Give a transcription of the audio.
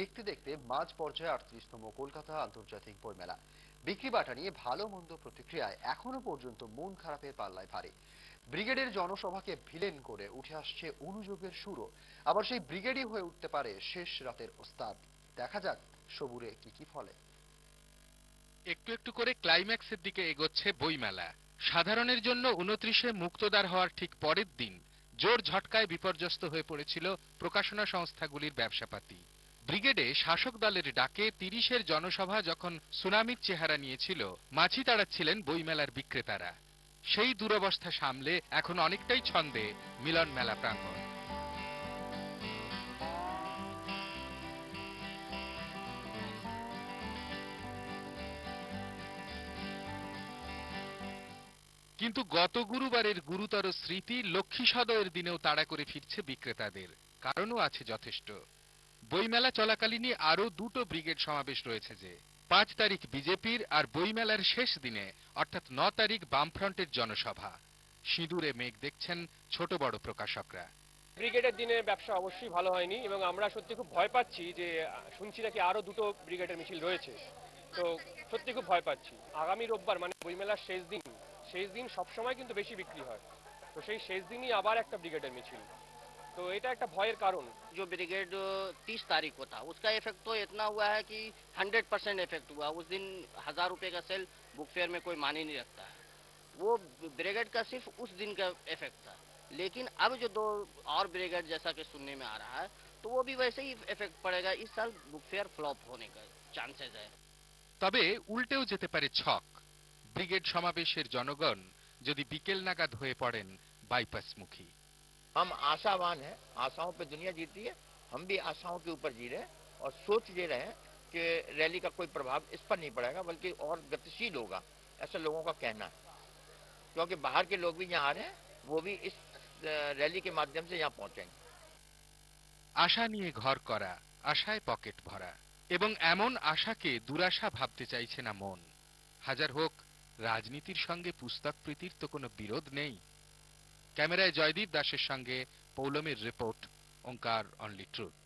দেখতে দেখতে মাঝ পর্যায়ে 38তম কলকাতা আন্তর্জাতিক বইমেলা। বিক্রি বাটা নিয়ে ভালো মন্দ প্রতিক্রিয়ায় এখনো পর্যন্ত মন খারাপের পাল্লায় ভারী। ব্রিগেডের জনসভাকে ভিলেন করে উঠে আসছে অনুযোগের সুরও। আবার সেই ব্রিগেডই হয়ে উঠতে পারে শেষ রাতের ওস্তাদ। দেখা যাক সবুরে কি কি ফলে। একটু একটু করে ক্লাইম্যাক্সের দিকে এগোচ্ছে বইমেলা। সাধারণের জন্য 29-এ মুক্তদ্বার হওয়ার ঠিক পরের দিন জোর ঝটকায় বিপর্যস্ত হয়ে পড়েছিল প্রকাশনা সংস্থাগুলির ব্যবসাপাতি। ব্রিগেডে শাসক দলের ডাকে 30-এর জনসভা যখন সুনামির চেহারা নিয়েছিল, মাছি তাড়াচ্ছিলেন বইমেলার বিক্রেতারা। সেই দুরবস্থা সামলে এখন অনেকটাই ছন্দে মিলন মেলা প্রাঙ্গণ। কিন্তু গত গুরুবারের গুরুতর স্মৃতি লক্ষ্মী সদয়ের দিনেও তাড়া করে ফিরছে বিক্রেতাদের। কারণও আছে যথেষ্ট। বইমেলা চলাকালীনই আরো দুটো ব্রিগেড সমাবেশ রয়েছে। যে 5 তারিখ বিজেপির আর বইমেলার শেষ দিনে অর্থাৎ 9 তারিখ বামফ্রন্টের জনসভা। সিঁদুরে মেঘ দেখছেন ছোট বড় প্রকাশকরা। ব্রিগেডের দিনে ব্যবসা অবশ্যই ভালো হয়নি এবং আমরা সত্যি খুব ভয় পাচ্ছি যে শুনছি নাকি আরো দুটো ব্রিগেডের মিছিল রয়েছে। তো সত্যি খুব ভয় পাচ্ছি। আগামী রোববার মানে বইমেলার শেষ দিন সবসময় কিন্তু বেশি বিক্রি হয়। তো সেই শেষ দিনই আবার একটা ব্রিগেডের মিছিল। तो এটা একটা ভয়ের কারণ। जो ब्रिगेड 30 तारीख को था उसका इफेक्ट तो इतना हुआ है कि 100% इफेक्ट हुआ। उस दिन 1000 रुपए का सेल बुक फेयर में कोई मानी नहीं रखता है। वो ब्रिगेड का सिर्फ उस दिन का इफेक्ट था। लेकिन अब जो दो और ब्रिगेड जैसा कि सुनने में आ रहा है तो वो भी वैसे ही इफेक्ट पड़ेगा। इस साल बुक फेयर फ्लॉप होने का चांसेस है। তবে উল্টেও যেতে পারে ছক। ব্রিগেড সমাবেশের জনগণ যদি বিকেল নাগাদ হয়ে পড়েন বাইপাসমুখী। हम आशावान हैं, आशाओं पे दुनिया जीती है, हम भी आशाओं के ऊपर जी रहे हैं और सोच ले रहे हैं कि रैली का कोई प्रभाव इस पर नहीं पड़ेगा बल्कि और गतिशील होगा, ऐसा लोगों का कहना है। क्योंकि बाहर के लोग भी यहाँ आ रहे हैं, वो भी इस रैली के माध्यम से यहाँ पहुंचेंगे। আশা নিয়ে ঘর করা, আশায় পকেট ভরা এবং এমন আশাকে দুরাশা ভাবতে চাইছে না মন। হাজার হোক রাজনীতির সঙ্গে পুস্তক প্রীতির তো কোনো বিরোধ নেই। ক্যামেরায় জয়দীপ দাসের সঙ্গে পৌলমের রিপোর্ট, ওঙ্কার অনলি ট্রুথ।